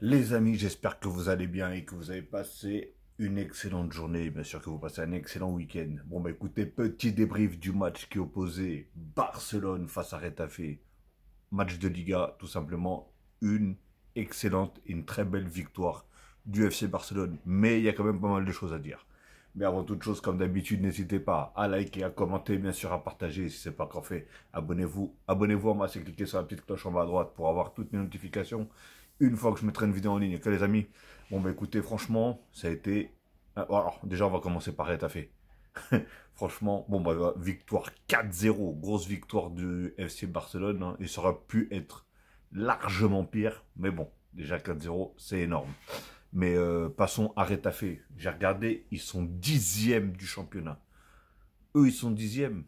Les amis, j'espère que vous allez bien et que vous avez passé une excellente journée. Bien sûr que vous passez un excellent week-end. Bon, bah écoutez, petit débrief du match qui opposait Barcelone face à Retafe. Match de Liga, tout simplement une excellente et une très belle victoire du FC Barcelone. Mais il y a quand même pas mal de choses à dire. Mais avant toute chose, comme d'habitude, n'hésitez pas à liker, à commenter, bien sûr à partager. Si ce n'est pas encore fait, abonnez-vous. Abonnez-vous à moi, c'est cliquer sur la petite cloche en bas à droite pour avoir toutes mes notifications une fois que je mettrai une vidéo en ligne. Ok les amis. Bon bah écoutez, franchement, ça a été... Alors, déjà on va commencer par Retafe. Franchement, bon bah victoire 4-0, grosse victoire du FC Barcelone, hein. Il aurait pu être largement pire, mais bon, déjà 4-0, c'est énorme. Mais passons à Retafe. J'ai regardé, ils sont 10e du championnat. Eux, ils sont 10e.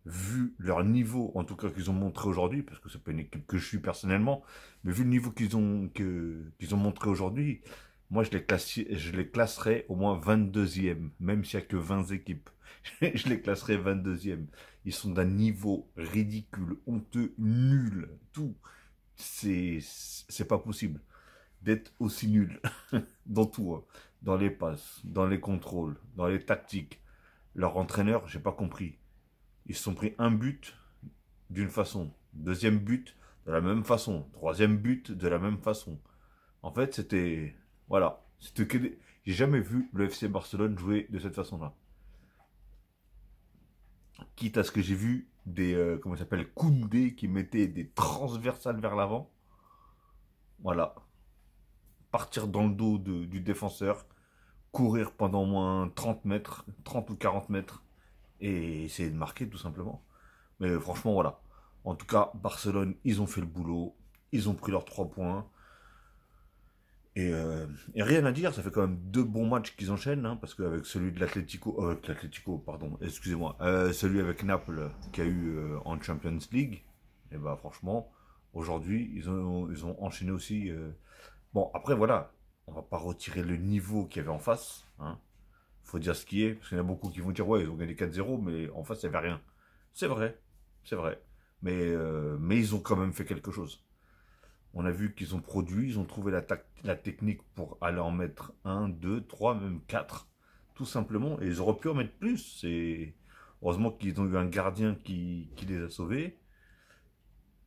Vu leur niveau, en tout cas qu'ils ont montré aujourd'hui, parce que c'est pas une équipe que je suis personnellement, mais vu le niveau qu'ils ont montré aujourd'hui, moi je les classerais au moins 22e, même s'il n'y a que 20 équipes. Je les classerais 22e. Ils sont d'un niveau ridicule, honteux, nul, tout. C'est pas possible d'être aussi nul dans tout, hein. Dans les passes, dans les contrôles, dans les tactiques. Leur entraîneur, j'ai pas compris. Ils se sont pris un but d'une façon, deuxième but de la même façon, troisième but de la même façon. En fait, c'était... Voilà. C'était que J'ai jamais vu le FC Barcelone jouer de cette façon-là. Quitte à ce que j'ai vu des... comment ça s'appelle, Koundé qui mettait des transversales vers l'avant. Voilà. Partir dans le dos du défenseur, courir pendant au moins 30 mètres, 30 ou 40 mètres, et essayer de marquer tout simplement. Mais franchement, voilà. En tout cas, Barcelone, ils ont fait le boulot. Ils ont pris leurs 3 points. Et rien à dire, ça fait quand même deux bons matchs qu'ils enchaînent, hein, parce qu'avec celui de l'Atlético, pardon, excusez-moi, celui avec Naples qu'il y a eu en Champions League, et bah franchement, aujourd'hui, ils ont enchaîné aussi. Bon, après voilà, on va pas retirer le niveau qu'il y avait en face, hein. Faut dire ce qui est, parce qu'il y en a beaucoup qui vont dire ouais, ils ont gagné 4-0, mais en face, il n'y avait rien. C'est vrai, c'est vrai. Mais ils ont quand même fait quelque chose. On a vu qu'ils ont produit, ils ont trouvé la technique pour aller en mettre un, deux, trois, même quatre, tout simplement. Et ils auraient pu en mettre plus. Heureusement qu'ils ont eu un gardien qui les a sauvés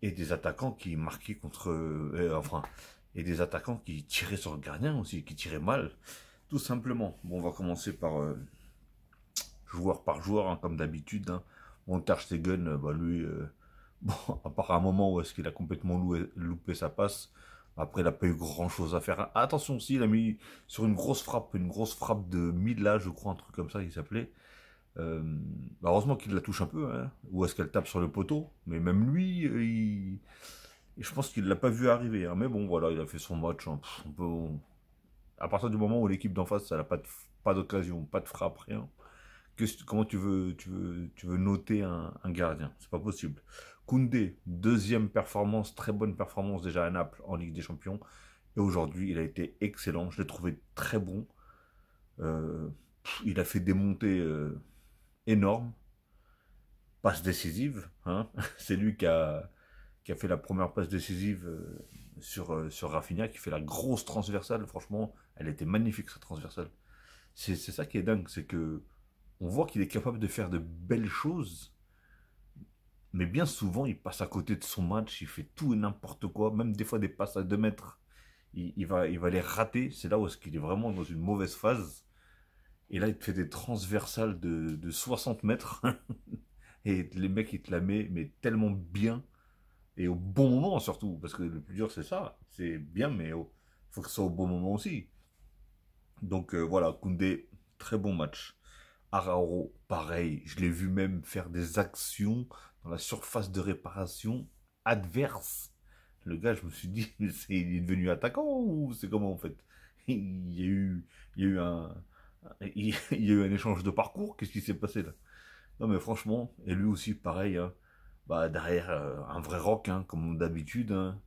et des attaquants qui marquaient contre, enfin, et des attaquants qui tiraient sur le gardien aussi, qui tiraient mal, tout simplement. Bon, on va commencer par joueur par joueur, hein, comme d'habitude, hein. Bon, Ter Stegen, bah lui, bon, à part un moment où est-ce qu'il a complètement loupé sa passe, après il n'a pas eu grand-chose à faire. Attention aussi, il a mis sur une grosse frappe de Mila, je crois, un truc comme ça, il s'appelait. Bah, heureusement qu'il la touche un peu, hein, ou est-ce qu'elle tape sur le poteau, mais même lui, je pense qu'il l'a pas vu arriver, hein. Mais bon, voilà, il a fait son match, hein. À partir du moment où l'équipe d'en face, elle n'a pas d'occasion, pas de frappe, rien. Comment tu veux noter un gardien? C'est pas possible. Koundé, deuxième performance, très bonne performance déjà à Naples en Ligue des Champions. Et aujourd'hui, il a été excellent. Je l'ai trouvé très bon. Euh, il a fait des montées énormes. Passe décisive, hein. C'est lui qui a fait la première passe décisive sur Rafinha, qui fait la grosse transversale. Franchement, elle était magnifique, cette transversale. C'est ça qui est dingue, c'est que on voit qu'il est capable de faire de belles choses, mais bien souvent, il passe à côté de son match, il fait tout et n'importe quoi, même des fois des passes à 2 mètres, il va les rater. C'est là où est-ce qu'il est vraiment dans une mauvaise phase. Et là, il te fait des transversales de 60 mètres, et les mecs, ils te la mettent mais tellement bien, et au bon moment surtout, parce que le plus dur, c'est ça, c'est bien, mais il faut que ce soit au bon moment aussi. Donc voilà, Koundé, très bon match. Arao, pareil, je l'ai vu même faire des actions dans la surface de réparation adverse. Le gars, je me suis dit, mais il est devenu attaquant ou c'est comment en fait? Il y a eu, il y a eu il y a eu un échange de parcours. Qu'est-ce qui s'est passé là? Non mais franchement, et lui aussi pareil, hein. Bah derrière un vrai rock, hein, comme d'habitude, hein.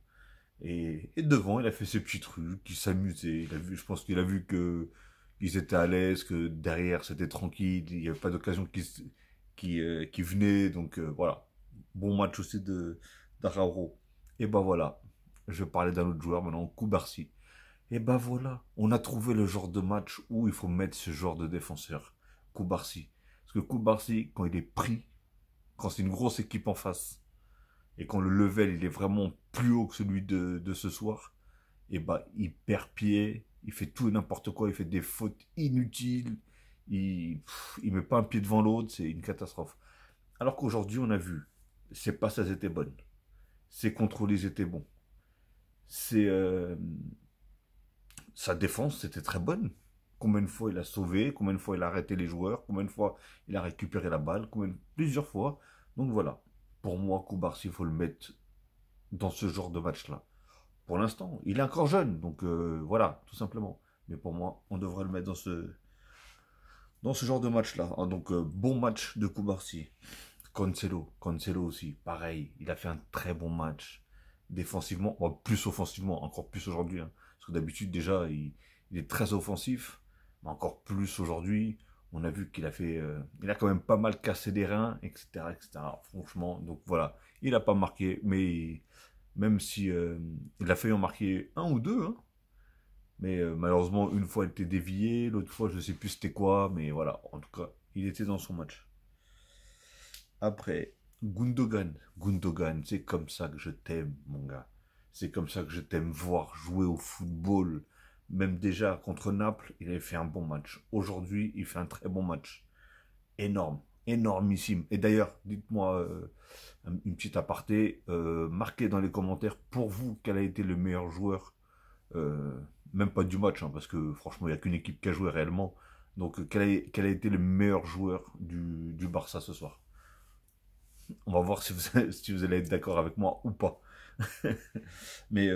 Et devant, il a fait ses petits trucs, il s'amusait. Je pense qu'il a vu que qu'ils étaient à l'aise, que derrière c'était tranquille, il n'y avait pas d'occasion qui venait. Donc voilà. Bon match aussi de d'Arao. Et ben voilà. Je vais parler d'un autre joueur maintenant, Koubarsi. Et ben voilà, on a trouvé le genre de match où il faut mettre ce genre de défenseur, Koubarsi. Parce que Koubarsi, quand il est pris, quand c'est une grosse équipe en face, et quand le level il est vraiment plus haut que celui de ce soir, et bah il perd pied, il fait tout et n'importe quoi, il fait des fautes inutiles, il met pas un pied devant l'autre, c'est une catastrophe. Alors qu'aujourd'hui on a vu, ses passes elles étaient bonnes, ses contrôles ils étaient bons, ses, sa défense c'était très bonne. Combien de fois il a sauvé, combien de fois il a arrêté les joueurs, combien de fois il a récupéré la balle, plusieurs fois. Donc voilà, pour moi Koubarsi il faut le mettre dans ce genre de match-là. Pour l'instant, il est encore jeune, donc voilà, tout simplement. Mais pour moi, on devrait le mettre dans ce genre de match-là. Ah, donc bon match de Koubarsi. Cancelo aussi, pareil, il a fait un très bon match. Défensivement, bon, plus offensivement, encore plus aujourd'hui. Hein, parce que d'habitude, déjà, il est très offensif, mais encore plus aujourd'hui. On a vu qu'il a fait, il a quand même pas mal cassé des reins, etc., etc. Franchement, donc voilà, il a pas marqué, mais même si il a failli en marquer un ou deux, hein, mais malheureusement une fois il était dévié, l'autre fois je sais plus c'était quoi, mais voilà, en tout cas, il était dans son match. Après, Gundogan, c'est comme ça que je t'aime, mon gars. C'est comme ça que je t'aime voir jouer au football. Même déjà contre Naples, il avait fait un bon match. Aujourd'hui, il fait un très bon match. Énorme, énormissime. Et d'ailleurs, dites-moi une petite aparté, marquez dans les commentaires pour vous quel a été le meilleur joueur, euh, même pas du match, hein, parce que franchement, il n'y a qu'une équipe qui a joué réellement. Donc, quel a été le meilleur joueur du Barça ce soir? On va voir si si vous allez être d'accord avec moi ou pas. Mais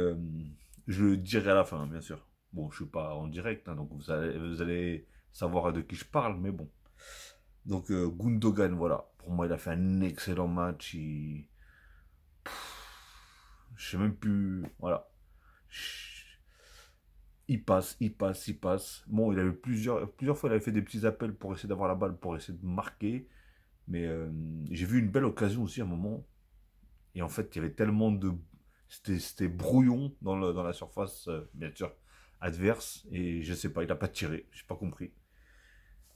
je le dirai à la fin, bien sûr. Bon, je suis pas en direct, hein, donc vous allez savoir de qui je parle, mais bon. Donc Gundogan, voilà. Pour moi, il a fait un excellent match. Je sais même plus. Voilà. Il passe, il passe, il passe. Bon, il a eu plusieurs fois, il avait fait des petits appels pour essayer d'avoir la balle, pour essayer de marquer. Mais j'ai vu une belle occasion aussi à un moment. Et en fait, il y avait tellement de. C'était brouillon dans la surface, bien sûr, adverse. Et je sais pas, il a pas tiré. J'ai pas compris.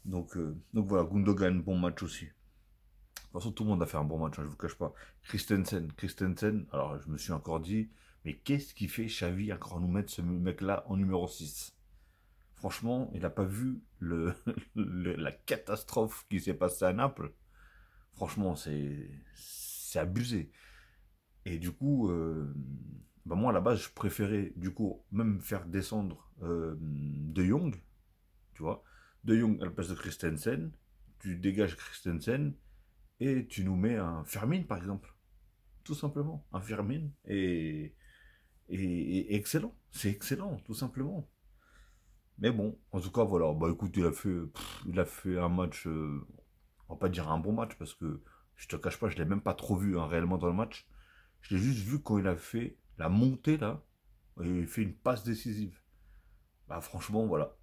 Donc voilà, Gundogan, bon match aussi. De toute façon, tout le monde a fait un bon match, hein, je vous cache pas. Christensen, alors je me suis encore dit, mais qu'est-ce qui fait Xavi encore nous mettre ce mec-là en numéro 6? Franchement, il n'a pas vu la catastrophe qui s'est passée à Naples. Franchement, c'est abusé. Et du coup, bah moi à la base, je préférais du coup même faire descendre De Jong, tu vois. De Jong à la place de Christensen, tu dégages Christensen et tu nous mets un Fermin par exemple. Tout simplement, un Firmin et excellent. C'est excellent, tout simplement. Mais bon, en tout cas, voilà. Bah écoute, il a fait un match, on va pas dire un bon match parce que je te cache pas, je l'ai même pas trop vu hein, réellement dans le match. Je l'ai juste vu quand il a fait la montée là, et il fait une passe décisive. Bah franchement, voilà.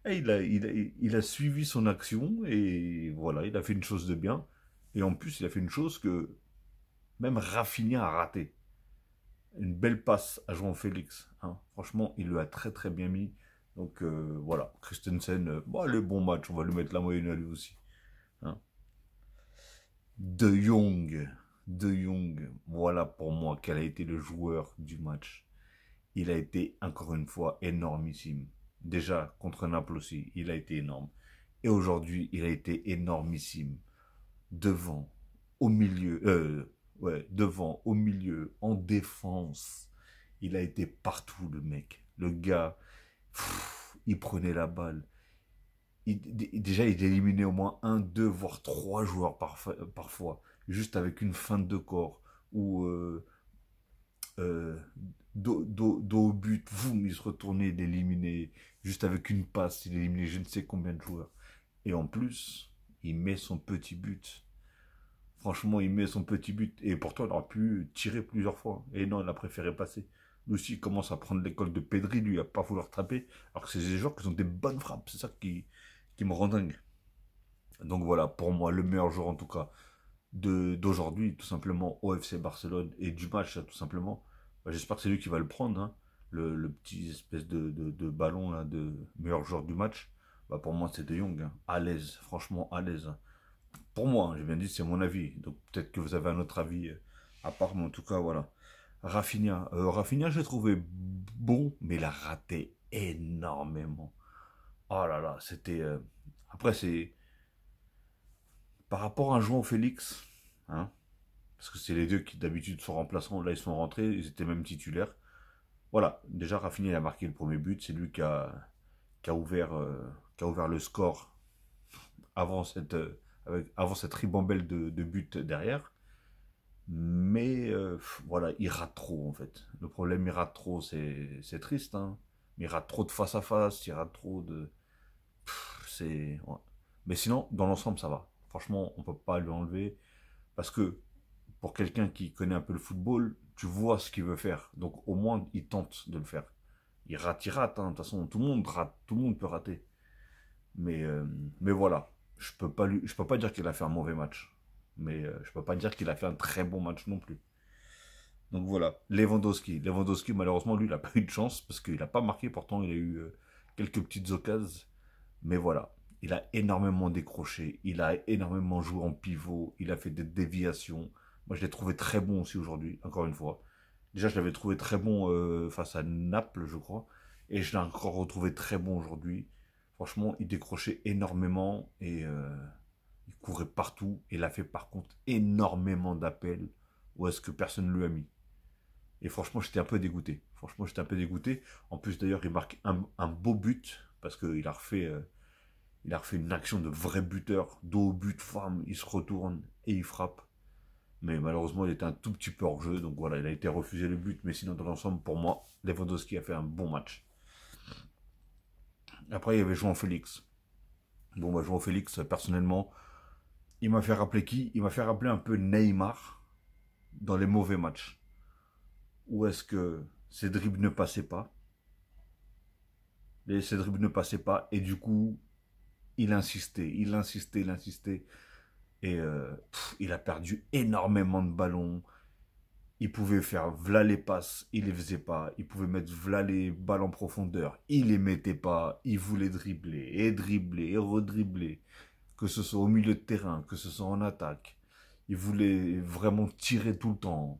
Et il a suivi son action et voilà, il a fait une chose de bien. Et en plus, il a fait une chose que même Rafinha a raté. Une belle passe à João Félix. Hein. Franchement, il le a très très bien mis. Donc voilà, Christensen, bon, le bon match, on va lui mettre la moyenne à lui aussi. Hein. De Jong, De Jong, voilà pour moi quel a été le joueur du match. Il a été encore une fois énormissime. Déjà contre Naples aussi, il a été énorme. Et aujourd'hui, il a été énormissime. Devant, au milieu, ouais, devant, au milieu, en défense. Il a été partout, le mec. Le gars, il prenait la balle. Déjà, il éliminait au moins un, deux, voire trois joueurs parfois, juste avec une feinte de corps ou euh, dos au but, boum, il se retournait, il éliminait, juste avec une passe, il éliminait je ne sais combien de joueurs. Et en plus, il met son petit but. Franchement, il met son petit but. Et pourtant, il aurait pu tirer plusieurs fois. Et non, il a préféré passer. Lui aussi, il commence à prendre l'école de Pedri, lui, à pas vouloir taper. Alors que c'est des joueurs qui ont des bonnes frappes. C'est ça qui me rend dingue. Donc voilà, pour moi, le meilleur joueur en tout cas d'aujourd'hui, tout simplement, au FC Barcelone et du match, tout simplement. Bah, j'espère que c'est lui qui va le prendre. Hein. le petit espèce de ballon là, de meilleur joueur du match, bah pour moi c'est De Jong, hein. À l'aise, franchement à l'aise, hein. Pour moi, hein, j'ai bien dit, c'est mon avis. Donc peut-être que vous avez un autre avis à part, mais en tout cas, voilà. Rafinha, j'ai trouvé bon, mais il a raté énormément. Oh là là, c'était. Après, c'est par rapport à João Félix, hein, parce que c'est les deux qui d'habitude sont remplaçants. Là, ils sont rentrés, ils étaient même titulaires. Voilà, déjà Rafinha il a marqué le premier but, c'est lui qui a ouvert le score avant avant cette ribambelle de buts derrière. Mais voilà, il rate trop en fait. Le problème, il rate trop, c'est triste, hein. Il rate trop de face à face, il rate trop de. C'est. Ouais. Mais sinon, dans l'ensemble, ça va. Franchement, on peut pas lui enlever. Parce que pour quelqu'un qui connaît un peu le football, tu vois ce qu'il veut faire. Donc au moins, il tente de le faire. Il rate, hein. De toute façon, tout le monde rate, tout le monde peut rater. Mais, euh, mais voilà, je peux pas dire qu'il a fait un mauvais match. Mais je peux pas dire qu'il a fait un très bon match non plus. Donc voilà, Lewandowski. Lewandowski, malheureusement, lui, il n'a pas eu de chance parce qu'il n'a pas marqué. Pourtant, il a eu quelques petites occasions. Mais voilà, il a énormément décroché. Il a énormément joué en pivot. Il a fait des déviations. Moi, je l'ai trouvé très bon aussi aujourd'hui, encore une fois. Déjà, je l'avais trouvé très bon face à Naples, je crois. Et je l'ai encore retrouvé très bon aujourd'hui. Franchement, il décrochait énormément et il courait partout. Il a fait par contre énormément d'appels où est-ce que personne ne lui a mis. Et franchement, j'étais un peu dégoûté. Franchement, j'étais un peu dégoûté. En plus, d'ailleurs, il marque un beau but parce il a refait une action de vrai buteur, dos au but, femme, il se retourne et il frappe. Mais malheureusement, il était un tout petit peu hors jeu, donc voilà, il a été refusé le but. Mais sinon, dans l'ensemble, pour moi, Lewandowski a fait un bon match. Après, il y avait João Félix. Bon, bah, João Félix, personnellement, il m'a fait rappeler qui? Il m'a fait rappeler un peu Neymar dans les mauvais matchs. Où est-ce que ses dribbles ne passaient pas? Ses dribbles ne passaient pas, et du coup, il insistait. Et il a perdu énormément de ballons. Il pouvait faire v'là les passes, il les faisait pas. Il pouvait mettre v'là les balles en profondeur, il les mettait pas. Il voulait dribbler et redribbler. Que ce soit au milieu de terrain, que ce soit en attaque. Il voulait vraiment tirer tout le temps.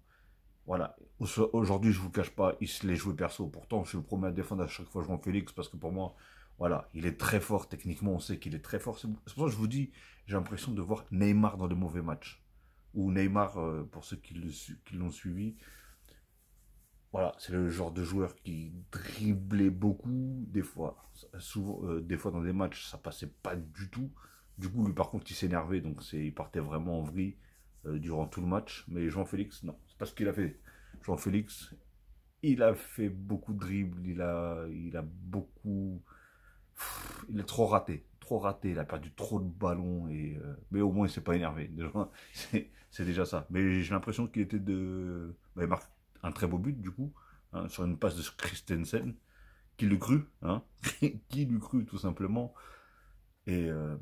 Voilà. Aujourd'hui, je vous cache pas, il se l'est joué perso. Pourtant, je suis le premier à défendre à chaque fois Jean Félix parce que pour moi, voilà, il est très fort techniquement. On sait qu'il est très fort. C'est pour ça que je vous dis, j'ai l'impression de voir Neymar dans les mauvais matchs. Ou Neymar, pour ceux qui l'ont suivi, voilà, c'est le genre de joueur qui driblait beaucoup, des fois, souvent, des fois dans des matchs, ça passait pas du tout. Du coup, lui, par contre, il s'énervait, donc il partait vraiment en vrille durant tout le match. Mais Jean-Félix, non, c'est pas ce qu'il a fait. Jean-Félix, il a fait beaucoup de dribbles, il a beaucoup, il est trop raté. Il a perdu trop de ballons mais au moins il s'est pas énervé. Déjà, c'est déjà ça. Mais j'ai l'impression qu'il était bah, il marque un très beau but du coup, hein, sur une passe de Christensen. Qui l'eût cru, hein? Qui l'eût cru tout simplement. Et, euh,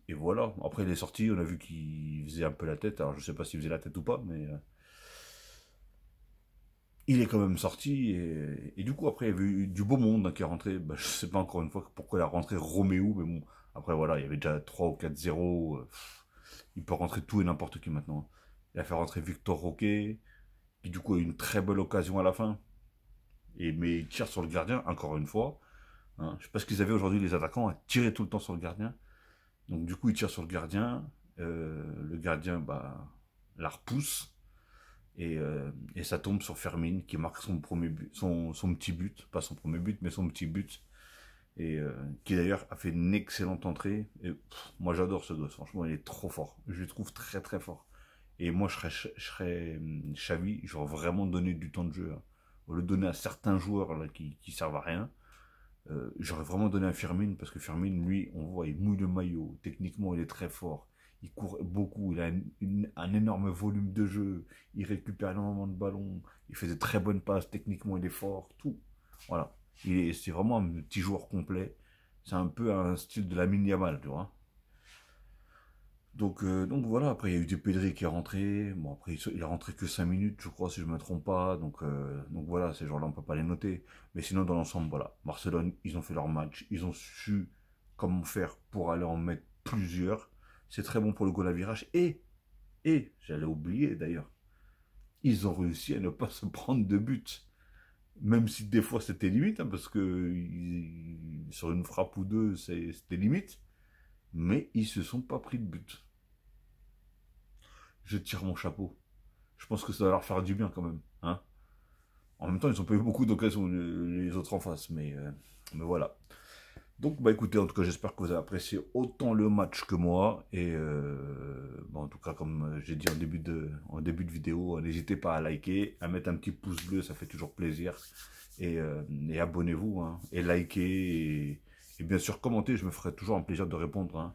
et voilà. Après il est sorti, on a vu qu'il faisait un peu la tête. Alors je sais pas s'il faisait la tête ou pas, mais il est quand même sorti et du coup après il y avait eu du beau monde, hein, qui est rentré. Bah, je sais pas encore une fois pourquoi il a rentré Roméo, mais bon, après voilà, il y avait déjà 3 ou 4-0, il peut rentrer tout et n'importe qui maintenant. Il a fait rentrer Victor Roquet, qui du coup a eu une très belle occasion à la fin, mais il tire sur le gardien encore une fois, hein. Je sais pas ce qu'ils avaient aujourd'hui les attaquants à tirer tout le temps sur le gardien. Donc du coup il tire sur le gardien bah, la repousse. Et ça tombe sur Fermin qui marque son premier but, son petit but, pas son premier but, mais son petit but. Qui d'ailleurs a fait une excellente entrée. Et moi j'adore ce gosse, franchement il est trop fort. Je le trouve très très fort. Et moi je serais Xavi, j'aurais vraiment donné du temps de jeu, hein. Au lieu de donner à certains joueurs là, qui servent à rien, j'aurais vraiment donné à Firmine parce que Firmine, lui, on voit, il mouille le maillot. Techniquement, il est très fort. Il court beaucoup. Il a un énorme volume de jeu. Il récupère énormément de ballons. Il fait de très bonnes passes. Techniquement, il est fort. Tout. Voilà. C'est vraiment un petit joueur complet. C'est un peu un style de Lamine Yamal, tu vois. Donc voilà, après il y a eu des Pedri qui est rentré. Bon, après il est rentré que 5 minutes, je crois, si je ne me trompe pas. Donc voilà, ces gens-là, on ne peut pas les noter. Mais sinon, dans l'ensemble, voilà. Barcelone, ils ont fait leur match. Ils ont su comment faire pour aller en mettre plusieurs. C'est très bon pour le goal à virage. Et j'allais oublier d'ailleurs, ils ont réussi à ne pas se prendre de but. Même si des fois c'était limite, hein, parce que sur une frappe ou deux, c'était limite. Mais ils se sont pas pris de but. Je tire mon chapeau. Je pense que ça va leur faire du bien quand même. Hein. En même temps, ils ont pas eu beaucoup d'occasions, les autres en face. Mais voilà. Donc, bah écoutez, en tout cas, j'espère que vous avez apprécié autant le match que moi. Et bon, en tout cas, comme j'ai dit en début de vidéo, n'hésitez pas à liker, à mettre un petit pouce bleu, ça fait toujours plaisir. Et abonnez-vous, hein, et likez, et bien sûr, commentez. Je me ferai toujours un plaisir de répondre, hein,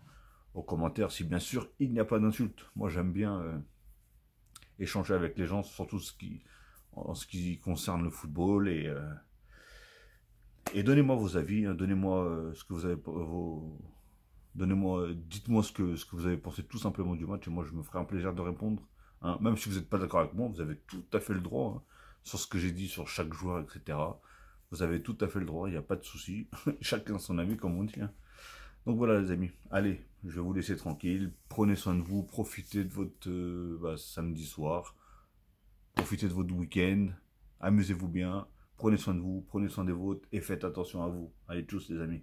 aux commentaires, si bien sûr il n'y a pas d'insultes. Moi, j'aime bien échanger avec les gens, surtout en ce qui concerne le football. Et donnez-moi vos avis, hein, donnez-moi ce que vous avez donnez-moi, dites-moi ce que vous avez pensé tout simplement du match, et moi je me ferai un plaisir de répondre. Hein. Même si vous n'êtes pas d'accord avec moi, vous avez tout à fait le droit, hein, sur ce que j'ai dit sur chaque joueur, etc. Vous avez tout à fait le droit, il n'y a pas de souci. Chacun son avis, comme on dit. Hein. Donc voilà les amis, allez, je vais vous laisser tranquille. Prenez soin de vous, profitez de votre samedi soir. Profitez de votre week-end, amusez-vous bien, prenez soin de vous, prenez soin des vôtres et faites attention à vous. Allez, tous les amis.